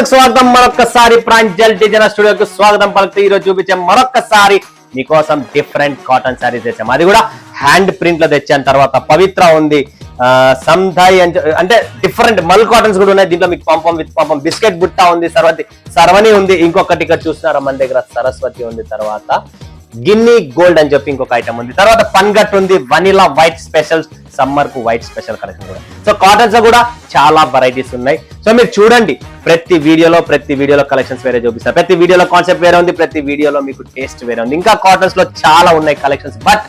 ముందుకు స్వాగతం మరొకసారి ప్రాంజల్ డిజైనర్ స్టూడియోకి స్వాగతం పలుకుతూ ఈరోజు చూపించే మరొకసారి మీకోసం డిఫరెంట్ కాటన్ శారీస్ తెచ్చాం. అది కూడా హ్యాండ్ ప్రింట్ లో తెచ్చాను. తర్వాత పవిత్ర ఉంది, సంధాయ్ అంటే డిఫరెంట్ మల్ కాటన్స్ కూడా ఉన్నాయి. దీంట్లో మీకు పంపం విత్ పంపం బిస్కెట్ బుట్ట ఉంది, సర్వని ఉంది. ఇంకొకటి ఇక్కడ చూస్తున్నారా మన దగ్గర సరస్వతి ఉంది. తర్వాత గిన్నీ గోల్డ్ అని చెప్పి ఇంకొక ఐటమ్ ఉంది. తర్వాత పన్గట్ ఉంది, వనిలా వైట్ స్పెషల్, సమ్మర్ కు వైట్ స్పెషల్ కలెక్షన్ కూడా. సో కాటన్స్ లో కూడా చాలా వెరైటీస్ ఉన్నాయి. సో మీరు చూడండి, ప్రతి వీడియోలో కలెక్షన్స్ వేరే చూపిస్తారు, ప్రతి వీడియోలో కాన్సెప్ట్ వేరే ఉంది, ప్రతి వీడియోలో మీకు టేస్ట్ వేరే ఉంది. ఇంకా కాటన్స్ లో చాలా ఉన్నాయి కలెక్షన్స్, బట్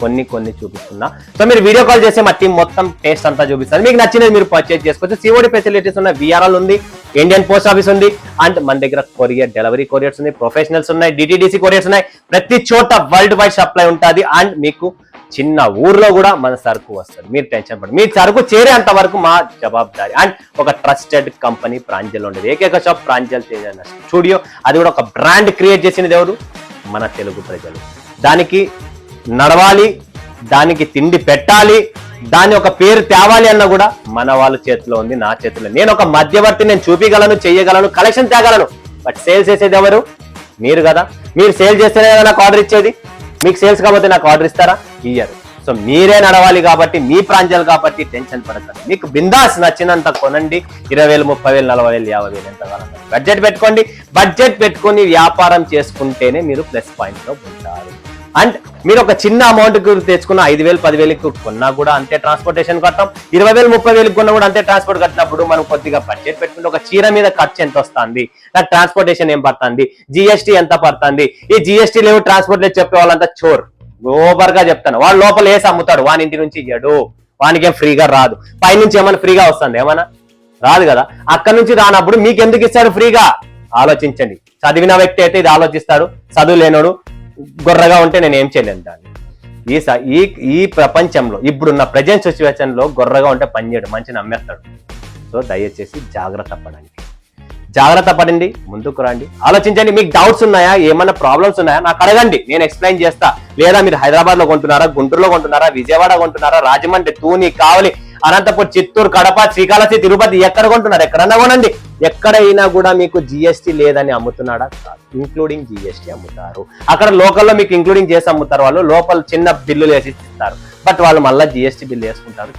కొన్ని చూపిస్తున్నా. సో మీరు వీడియో కాల్ చేస్తే మా టీం మొత్తం టేస్ట్ అంతా చూపిస్తారు. మీకు నచ్చినది మీరు పర్చేజ్ చేసుకోవచ్చు. సిఓడి ఫెసిలిటీస్ ఉన్నాయి, విఆర్ఎల్ ఉంది, ఇండియన్ పోస్ట్ ఆఫీస్ ఉంది, అండ్ మన దగ్గర కొరియర్ డెలివరీ కొరియర్స్ ఉన్నాయి, ప్రొఫెషనల్స్ ఉన్నాయి, డిటిడిసి కొరియర్స్ ఉన్నాయి. ప్రతి చోట వరల్డ్ వైడ్ సప్లై ఉంటుంది. అండ్ మీకు చిన్న ఊర్లో కూడా మన సరుకు వస్తుంది. మీరు టెన్షన్ పడండి, మీ సరుకు చేరేంత వరకు మా జవాబుదారి. అండ్ ఒక ట్రస్టెడ్ కంపెనీ ప్రాంజల్ ఉండేది, ఏకైక షాప్ ప్రాంజల్ స్టూడియో. అది కూడా ఒక బ్రాండ్ క్రియేట్ చేసినది ఎవరు? మన తెలుగు ప్రజలు. దానికి నడవాలి, దానికి తిండి పెట్టాలి, దాని ఒక పేరు తేవాలి అన్న కూడా మన వాళ్ళ చేతిలో ఉంది, నా చేతిలో. నేను ఒక మధ్యవర్తి, నేను చూపించగలను, చెయ్యగలను, కలెక్షన్ తేగలను. బట్ సేల్స్ చేసేది ఎవరు? మీరు కదా. మీరు సేల్ చేస్తేనే కదా నాకు ఆర్డర్ ఇచ్చేది. మీకు సేల్స్ కాబట్టి నాకు ఆర్డర్ ఇస్తారా? ఇయ్యరు. సో మీరే నడవాలి కాబట్టి, మీ ప్రాంజల్ కాబట్టి టెన్షన్ పడకండి. మీకు బిందాస్ నచ్చినంత కొనండి. 20,000, 30,000, 40,000, 50,000 ఎంత కాలం బడ్జెట్ పెట్టుకోండి. బడ్జెట్ పెట్టుకుని వ్యాపారం చేసుకుంటేనే మీరు ప్లస్ పాయింట్ లో ఉంటారు. అండ్ మీరు ఒక చిన్న అమౌంట్ తెచ్చుకున్న 5,000, 10,000 కొన్నా కూడా అంతే ట్రాన్స్పోర్టేషన్ కట్టాం. 20,000, 30,000 కొన్నా కూడా అంతే ట్రాన్స్పోర్ట్ కట్టినప్పుడు మనం కొద్దిగా బడ్జెట్ పెట్టుకుంటే ఒక చీర మీద ఖర్చు ఎంత వస్తుంది, నాకు ట్రాన్స్పోర్టేషన్ ఏం పడుతుంది, జిఎస్టీ ఎంత పడుతుంది, ఈ జిఎస్టీ లేవు ట్రాన్స్పోర్ట్ లేదు చెప్పే వాళ్ళంతా చోర్. ఓవర్ గా చెప్తాను. వాడు లోపల వేసి అమ్ముతాడు, వాని ఇంటి నుంచి ఇయ్యడు, వానికి ఏం ఫ్రీగా రాదు. పైనుంచి ఏమైనా ఫ్రీగా వస్తుంది? ఏమన్నా రాదు కదా. అక్కడి నుంచి రానప్పుడు మీకు ఎందుకు ఇస్తాడు ఫ్రీగా? ఆలోచించండి. చదివిన వ్యక్తి అయితే ఇది ఆలోచిస్తాడు, చదువు లేనోడు గొర్రగా ఉంటే నేను ఏం చేయలేను దాన్ని. ఈ ప్రపంచంలో ఇప్పుడున్న ప్రజెంట్ సిచ్యువేషన్ లో గొర్రగా ఉంటే పనిచేయడు, మంచి నమ్మేస్తాడు. సో దయచేసి జాగ్రత్త పడండి, ముందుకు రండి, ఆలోచించండి. మీకు డౌట్స్ ఉన్నాయా, ఏమైనా ప్రాబ్లమ్స్ ఉన్నాయా నాకు అడగండి, నేను ఎక్స్ప్లెయిన్ చేస్తా. లేదా మీరు హైదరాబాద్ లో కొంటున్నారా, గుంటూరులో కొంటున్నారా, విజయవాడ కొంటున్నారా, రాజమండ్రి, తూని, కావలి, అనంతపూర్, చిత్తూరు, కడప, శ్రీకాళహస్తి, తిరుపతి ఎక్కడ కొంటున్నారు, ఎక్కడన్నా కొనండి. ఎక్కడైనా కూడా మీకు జిఎస్టీ లేదని అమ్ముతున్నాడా? కాదు, ఇంక్లూడింగ్ జిఎస్టీ అమ్ముతారు. అక్కడ లోకల్లో మీకు ఇంక్లూడింగ్ చేసి అమ్ముతారు. వాళ్ళు లోపల చిన్న బిల్లులు వేసి ఇస్తారు, బట్ వాళ్ళు మళ్ళీ జిఎస్టీ బిల్లు చేసుకుంటారు.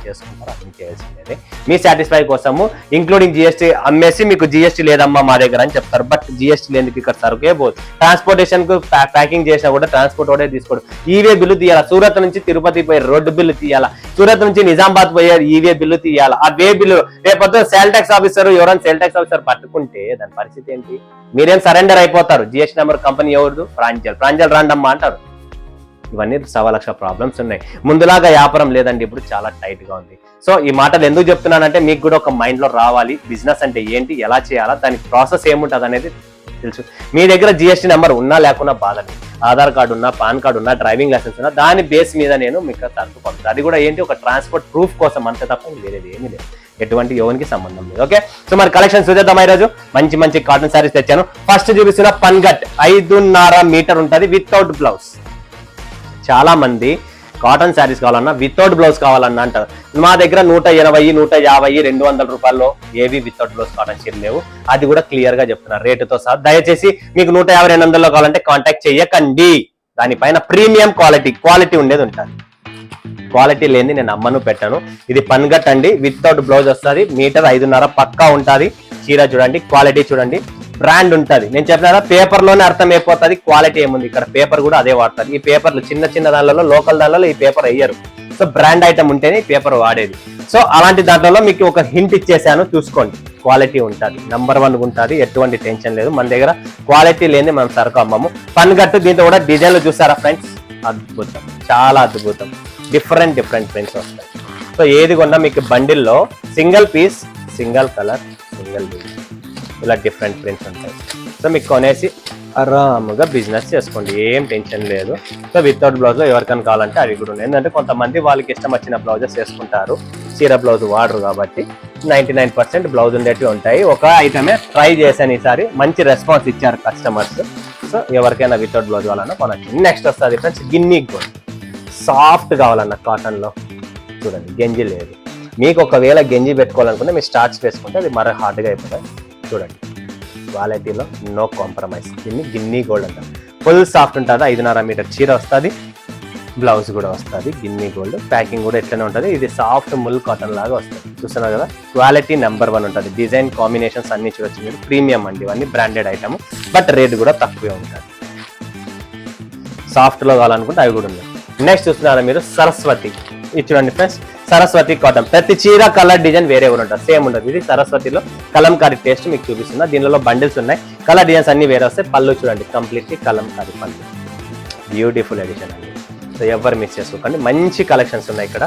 అర్థం చేయాల్సిందే. మీ సాటిస్ఫై కోసము ఇంక్లూడింగ్ జిఎస్టీ అమ్మేసి మీకు జిఎస్టీ లేదమ్మా మా దగ్గర అని చెప్తారు. బట్ జిఎస్టీ లేనికి ఇక్కడ సరుకే పోదు. ట్రాన్స్పోర్టేషన్ కు ప్యాకింగ్ చేసినా కూడా ట్రాన్స్పోర్ట్ ఒకటే తీసుకోడు. ఈవే బిల్లు తీయాలా, సూరత్ నుంచి తిరుపతి పోయే రోడ్డు బిల్లు తీయాలా, సూరత్ నుంచి నిజామాబాద్ పోయే ఈవే బిల్లు తీయాలా. ఆ వే బిల్లు రేపొద్దు సేల్ ట్యాక్స్ ఆఫీసర్ ఎవరైనా సేల్ ట్యాక్స్ ఆఫీసర్ పట్టుకుంటే దాని పరిస్థితి ఏంటి? మీరేం సరెండర్ అయిపోతారు. జిఎస్టీ నెంబర్ కంపెనీ ఎవరిదు? ప్రాంజల్ రాండమ్మా అంటారు. ఇవన్నీ 1,00,000 ప్రాబ్లమ్స్ ఉన్నాయి. ముందులాగా వ్యాపారం లేదండి, ఇప్పుడు చాలా టైట్ గా ఉంది. సో ఈ మాటలు ఎందుకు చెప్తున్నానంటే మీకు కూడా ఒక మైండ్ లో రావాలి, బిజినెస్ అంటే ఏంటి, ఎలా చేయాలా, దానికి ప్రాసెస్ ఏముంటుంది అనేది తెలుసు. మీ దగ్గర జిఎస్టీ నెంబర్ ఉన్నా లేకున్నా బాధని, ఆధార్ కార్డు ఉన్నా, పాన్ కార్డు ఉన్నా, డ్రైవింగ్ లైసెన్స్ ఉన్నా, దాని బేస్ మీద నేను మీకు సరుకు పంపుతాను. అది కూడా ఏంటి, ఒక ట్రాన్స్పోర్ట్ ప్రూఫ్ కోసం అంతే తప్ప వేరేది ఏమీ లేదు, ఎటువంటి యోనికి సంబంధం లేదు. ఓకే, సో మరి కలెక్షన్ చూద్దాం. ఈరోజు మంచి కాటన్ శారీస్ తెచ్చాను. ఫస్ట్ చూపిస్తున్న పన్గట్ 5.5 మీటర్ ఉంటుంది వితౌట్ బ్లౌజ్. చాలా మంది కాటన్ శారీస్ కావాలన్నా వితౌట్ బ్లౌజ్ కావాలన్నా అంటారు. మా దగ్గర 180, 150, 200 రూపాయల్లో ఏవి వితౌట్ బ్లౌజ్ కాటన్ చీరలు లేవు. అది కూడా క్లియర్ గా చెప్తున్నారు రేటుతో సహా. దయచేసి మీకు 150, 200లో కావాలంటే కాంటాక్ట్ చేయకండి. దానిపైన ప్రీమియం క్వాలిటీ ఉండేది ఉంటుంది. క్వాలిటీ లేని నేను అమ్మను పెట్టాను. ఇది పన్గట్ అండి, వితౌట్ బ్లౌజ్ వస్తుంది. మీటర్ 5.5 పక్కా ఉంటుంది. చీర చూడండి, క్వాలిటీ చూడండి, బ్రాండ్ ఉంటుంది. నేను చెప్పిన పేపర్ లోనే అర్థం అయిపోతుంది క్వాలిటీ ఏముంది. ఇక్కడ పేపర్ కూడా అదే వాడతారు. ఈ పేపర్లు చిన్న దానిలో, లోకల్ దానిలో ఈ పేపర్ వేయరు. సో బ్రాండ్ ఐటమ్ ఉంటేనే ఈ పేపర్ వాడేది. సో అలాంటి దాంట్లో మీకు ఒక హింట్ ఇచ్చేసాను, చూసుకోండి. క్వాలిటీ ఉంటుంది, నెంబర్ 1 ఉంటుంది, ఎటువంటి టెన్షన్ లేదు. మన దగ్గర క్వాలిటీ లేని మనం సరుకు అమ్మము. పన్గట్టు దీంట్లో కూడా డిజైన్లు చూసారా ఫ్రెండ్స్, అద్భుతం, చాలా అద్భుతం. డిఫరెంట్ ప్రింట్స్ వస్తాయి. సో ఏది కొన్నా మీకు బండిల్లో single piece, single colour, single design, ఇలా డిఫరెంట్ ప్రింట్స్ ఉంటాయి. సో మీకు కొనేసి ఆరాముగా బిజినెస్ చేసుకోండి, ఏం టెన్షన్ లేదు. సో వితౌట్ బ్లౌజ్ లో ఎవరికైనా కావాలంటే అవి కూడా ఉన్నాయి. ఎందుకంటే కొంతమంది వాళ్ళకి ఇష్టం వచ్చిన బ్లౌజెస్ వేసుకుంటారు, చీర బ్లౌజ్ వాడరు కాబట్టి 99% బ్లౌజ్ ఉండేటివి ఉంటాయి. ఒక ఐటమే ట్రై చేశాను ఈసారి, మంచి రెస్పాన్స్ ఇచ్చారు కస్టమర్స్. సో ఎవరికైనా వితౌట్ బ్లౌజ్ కావాలన్నా కొనచ్చు. నెక్స్ట్ వస్తుంది ఫ్రెండ్స్ గిన్నీ గోల్డ్. సాఫ్ట్ కావాలన్న కాటన్ లో చూడండి, గంజి లేదు. మీకు ఒకవేళ గంజి పెట్టుకోవాలనుకుంటే మీరు స్టార్ట్స్ వేసుకుంటే అది మరీ హార్డ్గా అయిపోతుంది. చూడండి, క్వాలిటీలో నో కాంప్రమైజ్. దీన్ని గిన్నీ గోల్డ్ అంటారు. ఫుల్ సాఫ్ట్ ఉంటుంది. 5.5 మీటర్ చీర వస్తుంది, బ్లౌజ్ కూడా వస్తుంది గిన్నీ గోల్డ్. ప్యాకింగ్ కూడా ఎట్లనే ఉంటుంది. ఇది సాఫ్ట్ ముల్ కాటన్ లాగా వస్తుంది. చూస్తున్నారు కదా, క్వాలిటీ నెంబర్ 1 ఉంటుంది. డిజైన్ కాంబినేషన్స్ అన్ని చూడొచ్చు మీరు. ప్రీమియం అండి, ఇవన్నీ బ్రాండెడ్ ఐటమ్, బట్ రేట్ కూడా తక్కువే ఉంటుంది. సాఫ్ట్లో కావాలనుకుంటే అవి కూడా ఉన్నాయి. నెక్స్ట్ చూస్తున్నారా మీరు సరస్వతి. ఇది చూడండి ఫ్రెండ్స్, సరస్వతి కాటన్. ప్రతి చీర కలర్ డిజైన్ వేరే కూడా ఉంటుంది, సేమ్ ఉండదు. ఇది సరస్వతిలో కలంకారీ టేస్ట్ మీకు చూపిస్తున్నా. దీనిలో బండిల్స్ ఉన్నాయి, కలర్ డిజైన్స్ అన్ని వేరే వస్తాయి. పళ్ళు చూడండి, కంప్లీట్లీ కలంకారీ పళ్ళు. బ్యూటిఫుల్ ఎడిషన్ అండి. సో ఎవరు మిస్ చేసుకోకండి, మంచి కలెక్షన్స్ ఉన్నాయి ఇక్కడ.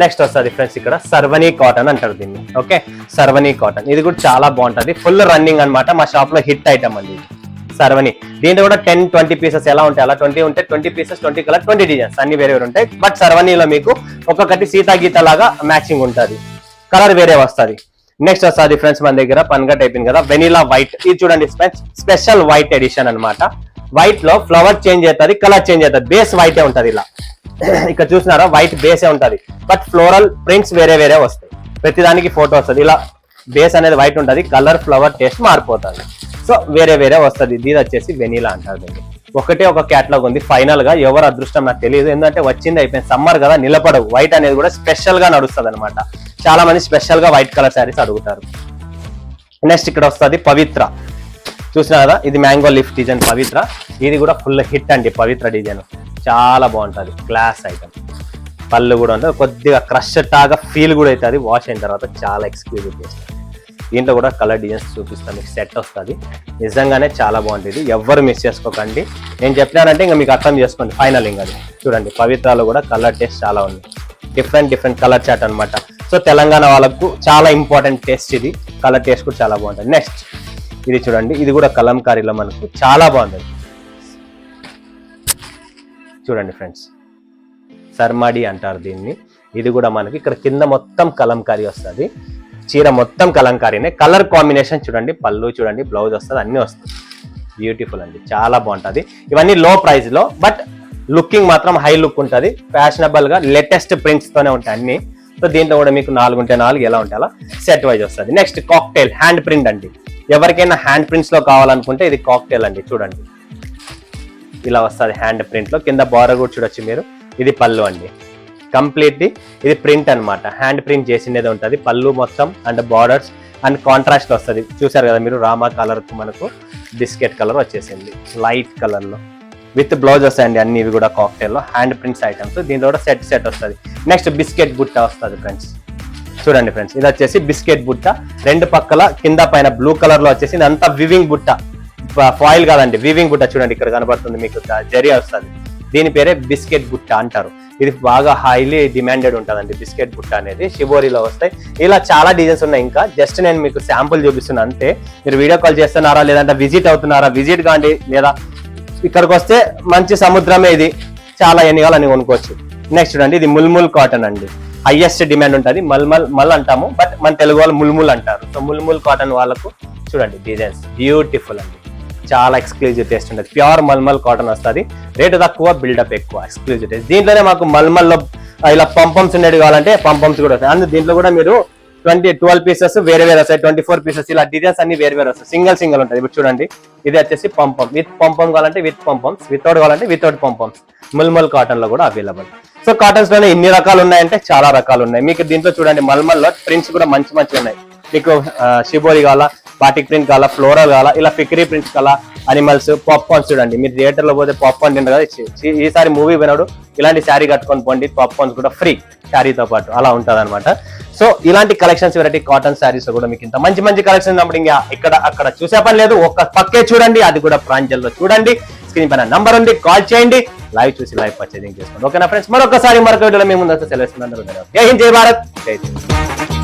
నెక్స్ట్ వస్తుంది ఫ్రెండ్స్, ఇక్కడ సర్వనీ కాటన్ అంటారు దీన్ని. ఓకే, సర్వనీ కాటన్ ఇది కూడా చాలా బాగుంటుంది. ఫుల్ రన్నింగ్ అనమాట. మా షాప్ లో హిట్ ఐటమ్ అండి సర్వనీ. దీంట్లో కూడా 10-20 పీసెస్ ఎలా ఉంటాయి అలా 20 ఉంటాయి. 20 పీసెస్ 20 కలర్ 20 డిజైన్స్ అన్ని వేరే వేరే ఉంటాయి. బట్ సర్వనీలో మీకు ఒక్కొక్కటి సీతా గీత లాగా మ్యాచింగ్ ఉంటుంది, కలర్ వేరే వస్తుంది. నెక్స్ట్ వస్తుంది ఫ్రెండ్స్ మన దగ్గర పన్గట్ అయిపోయింది కదా, వెనిలా వైట్. ఇది చూడండి స్పెషల్ వైట్ ఎడిషన్ అనమాట. వైట్ లో ఫ్లవర్ చేంజ్ అవుతుంది, కలర్ చేంజ్ అవుతుంది. బేస్ వైటే ఉంటుంది. ఇలా ఇక్కడ చూసినారా, వైట్ బేసే ఉంటుంది, బట్ ఫ్లోరల్ ప్రింట్స్ వేరే వేరే వస్తాయి. ప్రతిదానికి ఫోటో వస్తుంది. ఇలా బేస్ అనేది వైట్ ఉంటుంది, కలర్ ఫ్లవర్ టేస్ట్ మారిపోతుంది. సో వేరే వేరే వస్తుంది. ఇది వచ్చేసి వెనీలా అంటారు దీన్ని. ఒకటే ఒక క్యాటలాగ్ ఉంది. ఫైనల్ గా ఎవరు అదృష్టం నాకు తెలియదు, ఎందుకంటే వచ్చింది అయిపోయింది. సమ్మర్ కదా, నిలబడవు. వైట్ అనేది కూడా స్పెషల్ గా నడుస్తుంది అనమాట. చాలా మంది స్పెషల్ గా వైట్ కలర్ శారీస్ అడుగుతారు. నెక్స్ట్ ఇక్కడ వస్తుంది పవిత్ర. చూసినా కదా, ఇది మ్యాంగో లీఫ్ డిజైన్ పవిత్ర. ఇది కూడా ఫుల్ హిట్ అండి. పవిత్ర డిజైన్ చాలా బాగుంటుంది, క్లాస్ ఐటమ్. పళ్ళు కూడా ఉంటుంది, కొద్దిగా క్రష్ టాగా ఫీల్ కూడా అవుతుంది. వాష్ అయిన తర్వాత చాలా ఎక్స్క్లూజివ్ చేస్తుంది. దీంట్లో కూడా కలర్ డిజైన్స్ చూపిస్తాను, మీకు సెట్ వస్తుంది. నిజంగానే చాలా బాగుంటుంది, ఎవరు మిస్ చేసుకోకండి. నేను చెప్పినానంటే ఇంకా మీకు అర్థం చేసుకోండి ఫైనల్. ఇంకా చూడండి పవిత్రాలో కూడా కలర్ టేస్ట్ చాలా ఉంది. డిఫరెంట్ కలర్ చాట్ అనమాట. సో తెలంగాణ వాళ్ళకు చాలా ఇంపార్టెంట్ టేస్ట్ ఇది. కలర్ టేస్ట్ కూడా చాలా బాగుంటుంది. నెక్స్ట్ ఇది చూడండి, ఇది కూడా కలంకారీలో మనకు చాలా బాగుంటుంది. చూడండి ఫ్రెండ్స్, సర్మాడి అంటారు దీన్ని. ఇది కూడా మనకి ఇక్కడ కింద మొత్తం కలంకారీ వస్తుంది. చీర మొత్తం కలంకారీనే. కలర్ కాంబినేషన్ చూడండి, పళ్ళు చూడండి, బ్లౌజ్ వస్తుంది, అన్ని వస్తుంది. బ్యూటిఫుల్ అండి, చాలా బాగుంటుంది. ఇవన్నీ లో ప్రైస్ లో, బట్ లుకింగ్ మాత్రం హై లుక్ ఉంటుంది. ఫ్యాషనబుల్ గా లేటెస్ట్ ప్రింట్స్ తోనే ఉంటాయి అన్ని. సో దీంట్లో కూడా మీకు 4 ఉంటే 4 ఎలా ఉంటాయి అలా సెట్ వైజ్ వస్తుంది. నెక్స్ట్ కాక్టైల్ హ్యాండ్ ప్రింట్ అండి. ఎవరికైనా హ్యాండ్ ప్రింట్స్ లో కావాలనుకుంటే ఇది కాక్టైల్ అండి. చూడండి ఇలా వస్తుంది హ్యాండ్ ప్రింట్ లో. కింద బార్డర్ కూడా చూడొచ్చు మీరు. ఇది పళ్ళు అండి, కంప్లీట్లీ ఇది ప్రింట్ అనమాట. హ్యాండ్ ప్రింట్ చేసినది ఉంటుంది. పళ్ళు మొత్తం అండ్ బార్డర్స్ అండ్ కాంట్రాస్ట్ వస్తుంది. చూసారు కదా మీరు, రామా కలర్ కు మనకు బిస్కెట్ కలర్ వచ్చేసింది, లైట్ కలర్ లో విత్ బ్లౌజ్ వస్తాయండి. అన్ని ఇవి కూడా కాక్టైల్ లో హ్యాండ్ ప్రింట్స్ ఐటమ్స్. దీంట్లో కూడా సెట్ వస్తుంది. నెక్స్ట్ బిస్కెట్ బుట్ట వస్తుంది ఫ్రెండ్స్. చూడండి ఫ్రెండ్స్, ఇది వచ్చేసి బిస్కెట్ బుట్ట. 2 పక్కల కింద పైన బ్లూ కలర్ లో వచ్చేసి ఇదంతా వివింగ్ బుట్ట, ఫాయిల్ కాదండి, వివింగ్ బుట్ట. చూడండి ఇక్కడ కనబడుతుంది మీకు, జరీ వస్తుంది. దీని పేరే బిస్కెట్ బుట్ట అంటారు. ఇది బాగా హైలీ డిమాండెడ్ ఉంటుందండి బిస్కెట్ బుట్ట అనేది. షిబోరీలో వస్తాయి. ఇలా చాలా డిజైన్స్ ఉన్నాయి. ఇంకా జస్ట్ నేను మీకు శాంపుల్ చూపిస్తున్నా అంతే. మీరు వీడియో కాల్ చేస్తున్నారా, లేదంటే విజిట్ అవుతున్నారా, విజిట్ కాండి. లేదా ఇక్కడికి వస్తే మంచి సముద్రమే ఇది, చాలా ఎన్ని కావాలని కొనుక్కోవచ్చు. నెక్స్ట్ చూడండి, ఇది ముల్ముల్ కాటన్ అండి. హైయెస్ట్ డిమాండ్ ఉంటుంది. మల్ అంటాము, బట్ మన తెలుగు వాళ్ళు ముల్ముల్ అంటారు. సో ముల్ముల్ కాటన్ వాళ్ళకు చూడండి డిజైన్స్ బ్యూటిఫుల్ అండి, చాలా ఎక్స్క్లూజివ్ టేస్ట్ ఉంటుంది. ప్యూర్ మల్మల్ కాటన్ వస్తుంది. రేటు తక్కువ, బిల్డప్ ఎక్కువ, ఎక్స్క్లూజివ్ టేస్ట్. దీంట్లోనే మాకు మల్మల్లో ఇలా పంపమ్స్ ఉండేవి కావాలంటే పంపమ్స్ కూడా వస్తాయి. అందులో దీంట్లో కూడా మీరు 12 పీసెస్ వేరే వేరే వస్తాయి, 24 పీసెస్ ఇలా డిజైన్స్ అన్ని వేరే వేరే వస్తాయి. సింగిల్ ఉంటుంది. ఇప్పుడు చూడండి, ఇది వచ్చేసి పంపం. విత్ పంపం కావాలంటే విత్ పంపమ్స్, వితౌట్ కావాలంటే వితౌట్ పంపమ్స్. ముల్మల్ కాటన్ లో కూడా అవైలబుల్. సో కాటన్స్ లోనే ఇన్ని రకాలు ఉన్నాయంటే చాలా రకాలు ఉన్నాయి. మీకు దీంట్లో చూడండి మల్మల్లో ప్రింట్స్ కూడా మంచి ఉన్నాయి. మీకు షిబోరి కావాలా, బాటిక్ ప్రింట్ కావాలా, ఫ్లోరల్ కావాలా, ఇలా ఫిక్రీ ప్రింట్స్ కావాలా, అనిమల్స్, పాప్కార్న్స్. చూడండి మీరు థియేటర్ లో పోతే పాప్కార్న్ తింటారు కదా, ఈసారి మూవీ వినడు ఇలాంటి శారీ కట్టుకొని పోండి, పాప్కార్న్స్ కూడా ఫ్రీ శారీతో పాటు, అలా ఉంటుంది అనమాట. సో ఇలాంటి కలెక్షన్స్ వెరైటీ కాటన్ శారీస్ కూడా మీకు ఇంత మంచి కలెక్షన్ ఉన్నప్పుడు ఇంకా ఇక్కడ అక్కడ చూసే పని లేదు, ఒక్క పక్కే చూడండి, అది కూడా ప్రాంజల్లో చూడండి. స్క్రీన్ పైన నంబర్ ఉంది, కాల్ చేయండి, లైవ్ చూసి లైవ్ పర్చేజింగ్ చేసుకోండి. ఓకేనా ఫ్రెండ్స్, మరొకసారి మరొక వీడియోలో మేము ముందు సెలవు. జై హింద్, జై భారత్, జై హింద్.